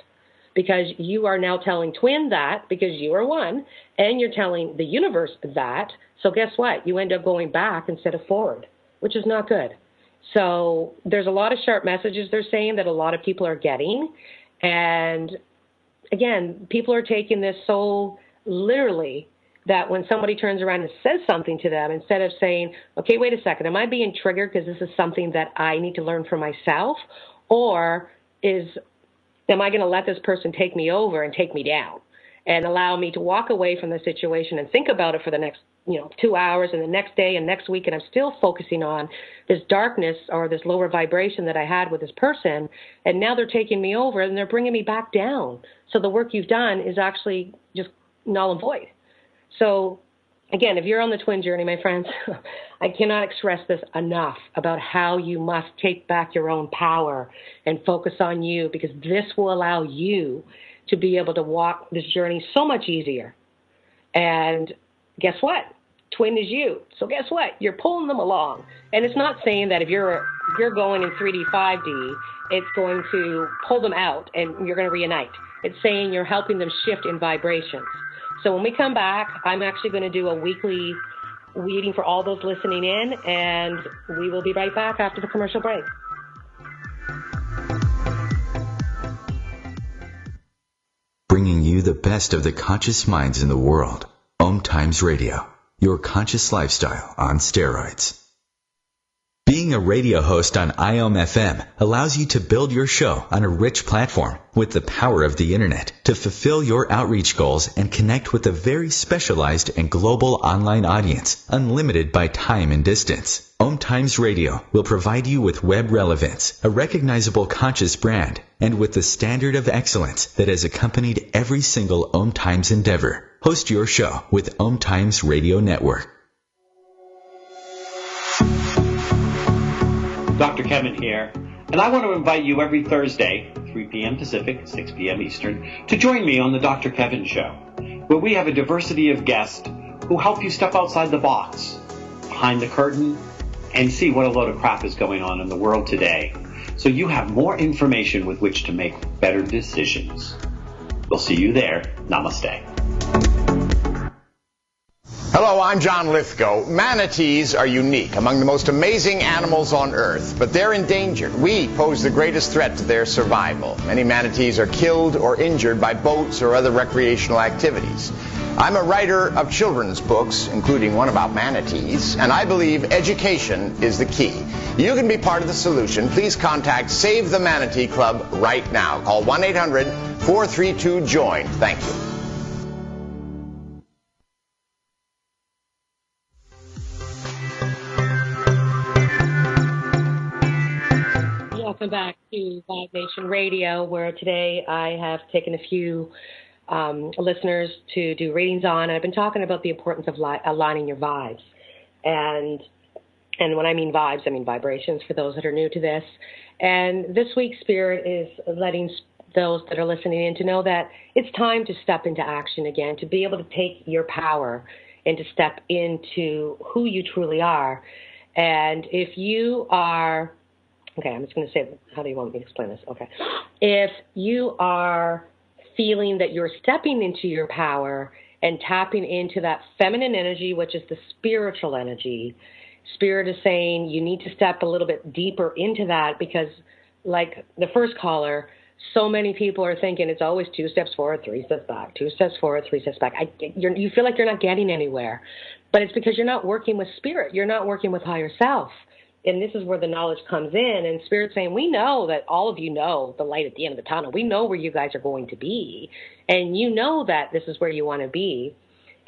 because you are now telling twin that, because you are one, and you're telling the universe that. So guess what? You end up going back instead of forward, which is not good. So there's a lot of sharp messages they're saying that a lot of people are getting. And again, people are taking this so literally that when somebody turns around and says something to them, instead of saying, okay, wait a second, am I being triggered because this is something that I need to learn for myself? Or am I going to let this person take me over and take me down and allow me to walk away from the situation and think about it for the next 2 hours and the next day and next week, and I'm still focusing on this darkness or this lower vibration that I had with this person, and now they're taking me over and they're bringing me back down. So the work you've done is actually just null and void. So, again, if you're on the twin journey, my friends, I cannot express this enough about how you must take back your own power and focus on you, because this will allow you to be able to walk this journey so much easier. And guess what? Twin is you. So guess what? You're pulling them along. And it's not saying that if you're going in 3D, 5D, it's going to pull them out and you're going to reunite. It's saying you're helping them shift in vibrations. So when we come back, I'm actually going to do a weekly reading for all those listening in, and we will be right back after the commercial break. Bringing you the best of the conscious minds in the world. OMTimes Radio, your conscious lifestyle on steroids. Being a radio host on IOM-FM allows you to build your show on a rich platform with the power of the internet to fulfill your outreach goals and connect with a very specialized and global online audience, unlimited by time and distance. OMTimes Radio will provide you with web relevance, a recognizable conscious brand, and with the standard of excellence that has accompanied every single OMTimes endeavor. Host your show with OMTimes Radio Network. Dr. Kevin here, and I want to invite you every Thursday, 3 p.m. Pacific, 6 p.m. Eastern, to join me on the Dr. Kevin Show, where we have a diversity of guests who help you step outside the box, behind the curtain, and see what a load of crap is going on in the world today, so you have more information with which to make better decisions. We'll see you there. Namaste. Hello, I'm John Lithgow. Manatees are unique, among the most amazing animals on Earth, but they're endangered. We pose the greatest threat to their survival. Many manatees are killed or injured by boats or other recreational activities. I'm a writer of children's books, including one about manatees, and I believe education is the key. You can be part of the solution. Please contact Save the Manatee Club right now. Call 1-800-432-JOIN. Thank you. Welcome back to Vibe Nation Radio, where today I have taken a few listeners to do readings on. I've been talking about the importance of aligning your vibes. And when I mean vibes, I mean vibrations for those that are new to this. And this week, Spirit is letting those that are listening in to know that it's time to step into action again, to be able to take your power and to step into who you truly are. And if you are... Okay, I'm just going to say, how do you want me to explain this? Okay. If you are feeling that you're stepping into your power and tapping into that feminine energy, which is the spiritual energy, Spirit is saying you need to step a little bit deeper into that, because like the first caller, so many people are thinking it's always 2 steps forward, 3 steps back, 2 steps forward, 3 steps back. You feel like you're not getting anywhere. But it's because you're not working with spirit. You're not working with higher self. And this is where the knowledge comes in. And Spirit's saying, we know that all of you know the light at the end of the tunnel. We know where you guys are going to be. And you know that this is where you want to be.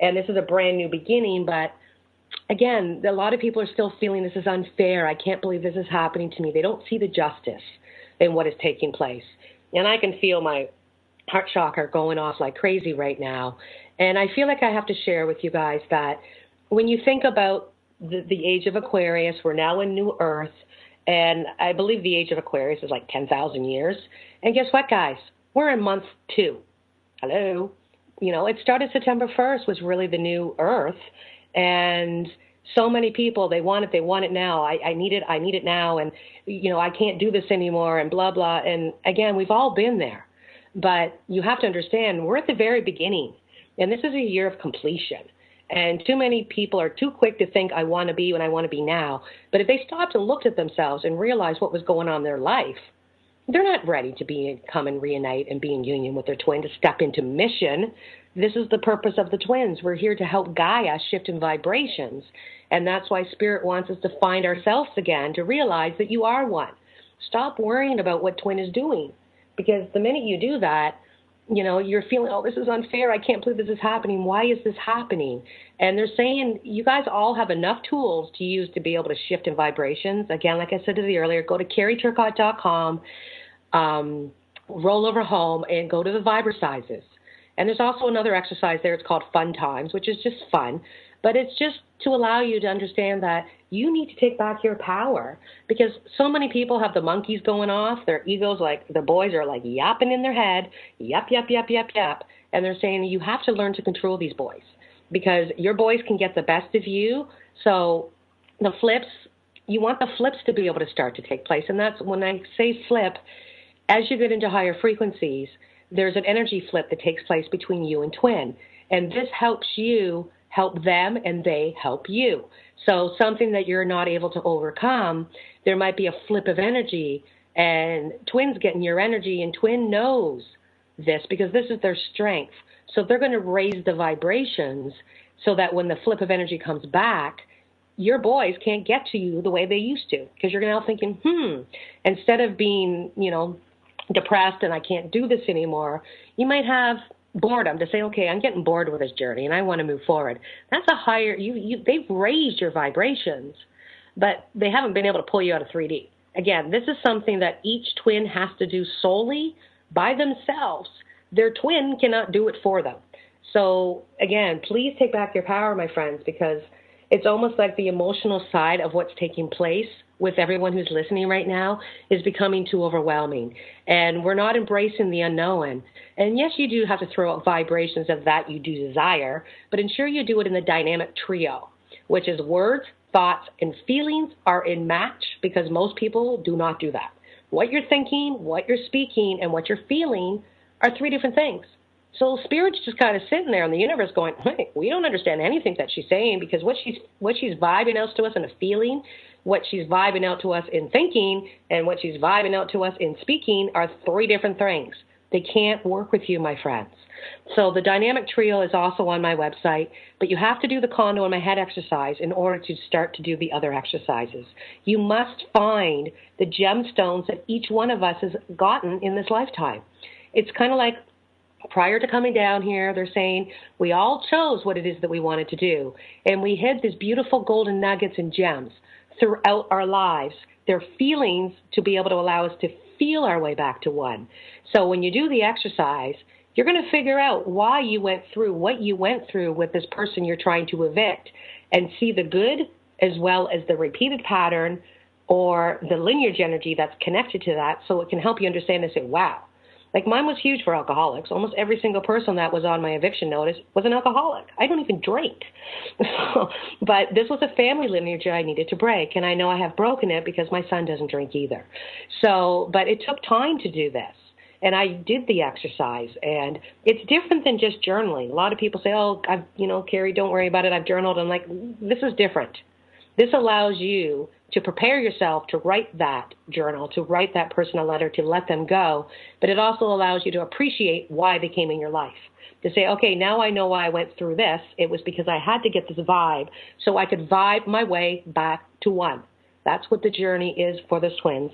And this is a brand new beginning. But again, a lot of people are still feeling this is unfair. I can't believe this is happening to me. They don't see the justice in what is taking place. And I can feel my heart chakra going off like crazy right now. And I feel like I have to share with you guys that when you think about the age of Aquarius, we're now in New Earth, and I believe the age of Aquarius is like 10,000 years. And guess what, guys? We're in month 2. Hello. You know, it started September 1st was really the new Earth, and so many people, they want it now. I need it now, and, you know, I can't do this anymore, and blah, blah. And again, we've all been there. But you have to understand, we're at the very beginning, and this is a year of completion. And too many people are too quick to think, I want to be when I want to be now. But if they stopped and looked at themselves and realized what was going on in their life, they're not ready to come and reunite and be in union with their twin, to step into mission. This is the purpose of the twins. We're here to help Gaia shift in vibrations. And that's why Spirit wants us to find ourselves again, to realize that you are one. Stop worrying about what twin is doing. Because the minute you do that, you know, you're feeling, oh, this is unfair. I can't believe this is happening. Why is this happening? And they're saying you guys all have enough tools to use to be able to shift in vibrations. Again, like I said to you earlier, go to carrieturcott.com, roll over home, and go to the Vibricises. And there's also another exercise there. It's called Fun Times, which is just fun. But it's just to allow you to understand that you need to take back your power, because so many people have the monkeys going off. Their egos, like the boys, are like yapping in their head, yap, yap, yap, yap, yap. And they're saying you have to learn to control these boys, because your boys can get the best of you. So the flips, you want the flips to be able to start to take place. And that's when I say flip, as you get into higher frequencies, there's an energy flip that takes place between you and twin. And this helps you help them, and they help you. So something that you're not able to overcome, there might be a flip of energy, and twin's getting your energy, and twin knows this because this is their strength. So they're going to raise the vibrations so that when the flip of energy comes back, your boys can't get to you the way they used to, because you're now thinking, instead of being, you know, depressed and I can't do this anymore, you might have boredom to say, okay, I'm getting bored with this journey and I want to move forward. That's a higher, they've raised your vibrations, but they haven't been able to pull you out of 3D. Again, this is something that each twin has to do solely by themselves. Their twin cannot do it for them. So again, please take back your power, my friends, because it's almost like the emotional side of what's taking place with everyone who's listening right now is becoming too overwhelming. And we're not embracing the unknown. And yes, you do have to throw out vibrations of that you do desire, but ensure you do it in the dynamic trio, which is words, thoughts, and feelings are in match, because most people do not do that. What you're thinking, what you're speaking, and what you're feeling are 3 different things. So Spirit's just kind of sitting there in the universe going, hey, we don't understand anything that she's saying, because what she's vibing out to us in a feeling, what she's vibing out to us in thinking, and what she's vibing out to us in speaking are 3 different things. They can't work with you, my friends. So the dynamic trio is also on my website, but you have to do the condo in my head exercise in order to start to do the other exercises. You must find the gemstones that each one of us has gotten in this lifetime. It's kind of like, prior to coming down here, they're saying we all chose what it is that we wanted to do. And we hid these beautiful golden nuggets and gems throughout our lives. They're feelings to be able to allow us to feel our way back to one. So when you do the exercise, you're going to figure out why you went through what you went through with this person you're trying to evict, and see the good as well as the repeated pattern or the lineage energy that's connected to that, so it can help you understand and say, wow. Like mine was huge for alcoholics. Almost every single person that was on my eviction notice was an alcoholic. I don't even drink. But this was a family lineage I needed to break, and I know I have broken it because my son doesn't drink either. So, but it took time to do this, and I did the exercise, and it's different than just journaling. A lot of people say, oh, Carrie, don't worry about it. I've journaled. I'm like, this is different. This allows you to prepare yourself to write that journal, to write that person a letter, to let them go. But it also allows you to appreciate why they came in your life. To say, okay, now I know why I went through this. It was because I had to get this vibe so I could vibe my way back to one. That's what the journey is for the twins.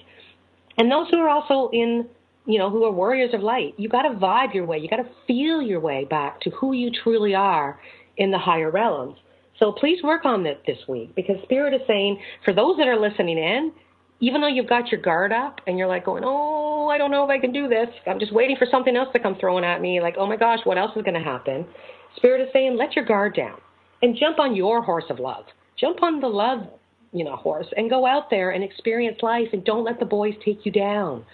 And those who are also in, who are warriors of light, you got to vibe your way. You got to feel your way back to who you truly are in the higher realms. So please work on that this week, because Spirit is saying, for those that are listening in, even though you've got your guard up and you're like going, oh, I don't know if I can do this. I'm just waiting for something else to come throwing at me. Like, oh my gosh, what else is going to happen? Spirit is saying, let your guard down and jump on your horse of love. Jump on the love, horse, and go out there and experience life, and don't let the boys take you down.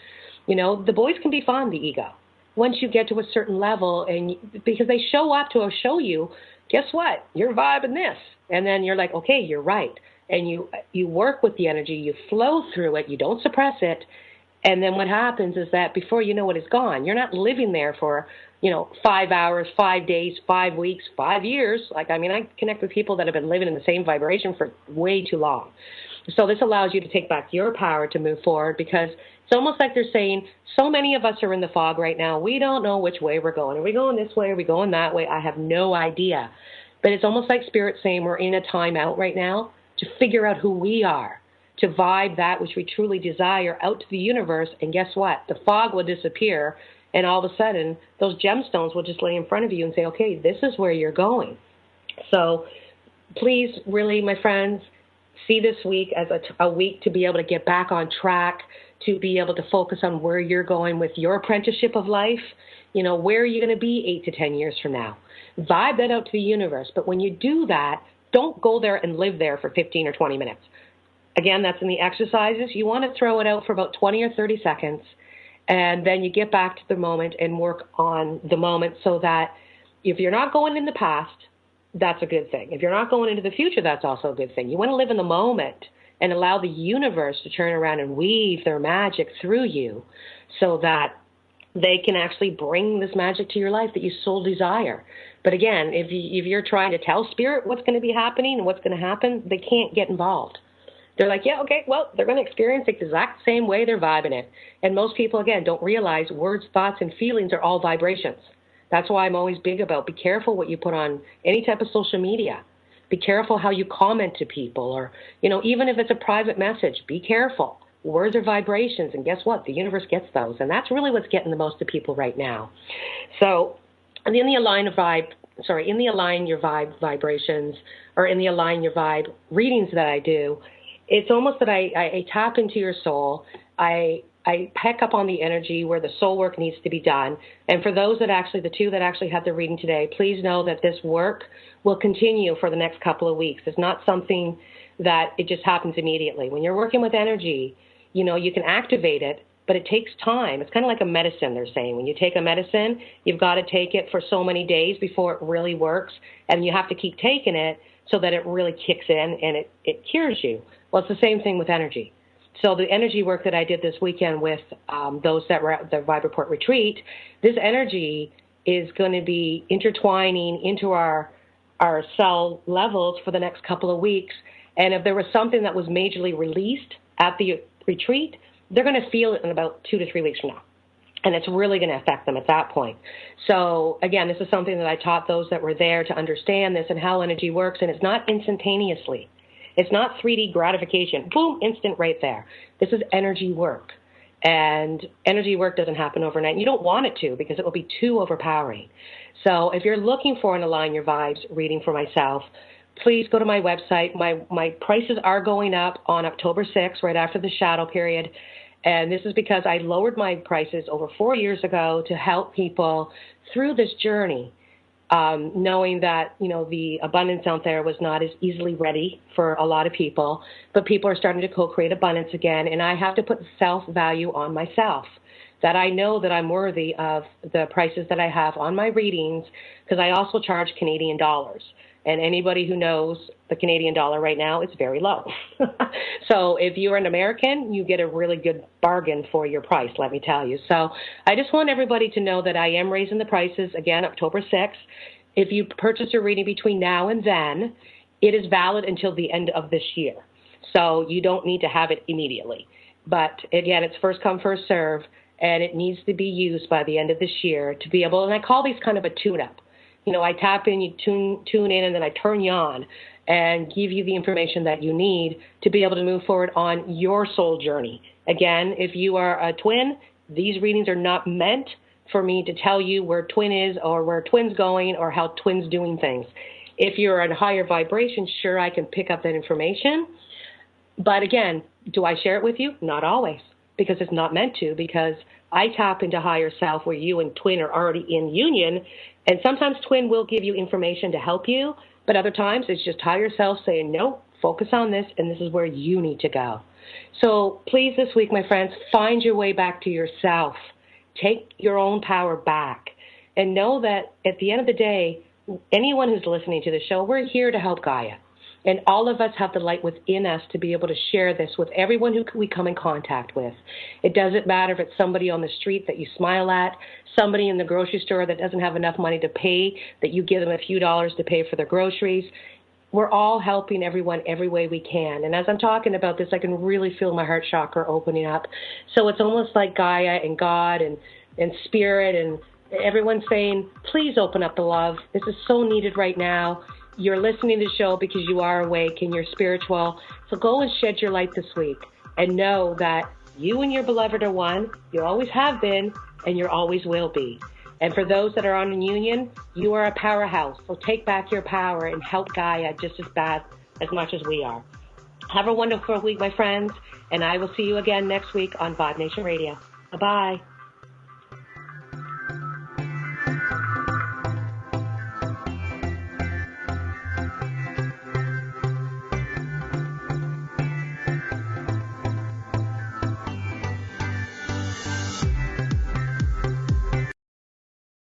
The boys can be fun, the ego, once you get to a certain level, and because they show up to show you, guess what? You're vibing this. And then you're like, okay, you're right. And you work with the energy, you flow through it, you don't suppress it. And then what happens is that before you know it, it's gone. You're not living there for, 5 hours, 5 days, 5 weeks, 5 years. I connect with people that have been living in the same vibration for way too long. So this allows you to take back your power to move forward, because it's almost like they're saying, so many of us are in the fog right now. We don't know which way we're going. Are we going this way? Are we going that way? I have no idea. But it's almost like Spirit saying we're in a timeout right now to figure out who we are, to vibe that which we truly desire out to the universe. And guess what? The fog will disappear, and all of a sudden, those gemstones will just lay in front of you and say, okay, this is where you're going. So please, really, my friends, see this week as a week to be able to get back on track, to be able to focus on where you're going with your apprenticeship of life. Where are you going to be 8 to 10 years from now? Vibe that out to the universe. But when you do that, don't go there and live there for 15 or 20 minutes. Again, that's in the exercises. You want to throw it out for about 20 or 30 seconds, and then you get back to the moment and work on the moment, so that if you're not going in the past, that's a good thing. If you're not going into the future, that's also a good thing. You want to live in the moment and allow the universe to turn around and weave their magic through you, so that they can actually bring this magic to your life that you so desire. But again, if you're trying to tell Spirit what's going to be happening and what's going to happen, they can't get involved. They're like, yeah, okay, well, they're going to experience it the exact same way they're vibing it. And most people, again, don't realize words, thoughts, and feelings are all vibrations. That's why I'm always big about be careful what you put on any type of social media. Be careful how you comment to people, or, even if it's a private message, be careful. Words are vibrations, and guess what? The universe gets those, and that's really what's getting the most to people right now. So, in the Align Your Vibe vibrations, or in the Align Your Vibe readings that I do, it's almost that I tap into your soul. I pick up on the energy where the soul work needs to be done. And for those the two that actually had the reading today, please know that this work will continue for the next couple of weeks. It's not something that it just happens immediately. When you're working with energy, you can activate it, but it takes time. It's kind of like a medicine, they're saying. When you take a medicine, you've got to take it for so many days before it really works, and you have to keep taking it so that it really kicks in and it cures you. Well, it's the same thing with energy. So the energy work that I did this weekend with those that were at the Vibe Report retreat, this energy is going to be intertwining into our cell levels for the next couple of weeks. And if there was something that was majorly released at the retreat, they're going to feel it in about 2 to 3 weeks from now. And it's really going to affect them at that point. So, again, this is something that I taught those that were there to understand this and how energy works. And it's not instantaneously. It's not 3D gratification. Boom, instant right there. This is energy work. And energy work doesn't happen overnight. You don't want it to, because it will be too overpowering. So if you're looking for an Align Your Vibes reading for myself, please go to my website. My prices are going up on October 6th, right after the shadow period. And this is because I lowered my prices over 4 years ago to help people through this journey, knowing that, the abundance out there was not as easily ready for a lot of people, but people are starting to co-create abundance again. And I have to put self-value on myself, that I know that I'm worthy of the prices that I have on my readings, because I also charge Canadian dollars. And anybody who knows the Canadian dollar right now, it's very low. So if you're an American, you get a really good bargain for your price, let me tell you. So I just want everybody to know that I am raising the prices, again, October 6th. If you purchase a reading between now and then, It is valid until the end of this year. So you don't need to have it immediately. But again, it's first come, first serve, and it needs to be used by the end of this year to be able, and I call these kind of a tune-up. You know, I tap in, you tune in, and then I turn you on and give you the information that you need to be able to move forward on your soul journey. Again, if you are a twin, these readings are not meant for me to tell you where twin is or where twin's going or how twin's doing things. If you're in higher vibration, sure, I can pick up that information. But again, do I share it with you? Not always, because it's not meant to, because I tap into higher self where you and twin are already in union. And sometimes twin will give you information to help you, but other times it's just higher self saying, no, focus on this, and this is where you need to go. So please this week, my friends, find your way back to yourself. Take your own power back. And know that at the end of the day, anyone who's listening to the show, we're here to help Gaia. And all of us have the light within us to be able to share this with everyone who we come in contact with. It doesn't matter if it's somebody on the street that you smile at, somebody in the grocery store that doesn't have enough money to pay, that you give them a few dollars to pay for their groceries. We're all helping everyone every way we can. And as I'm talking about this, I can really feel my heart chakra opening up. So it's almost like Gaia and God and Spirit and everyone saying, please open up the love. This is so needed right now. You're listening to the show because you are awake and you're spiritual. So go and shed your light this week and know that you and your beloved are one. You always have been and you always will be. And for those that are on in union, you are a powerhouse. So take back your power and help Gaia just as much as we are. Have a wonderful week, my friends. And I will see you again next week on Vibe Nation Radio. Bye-bye.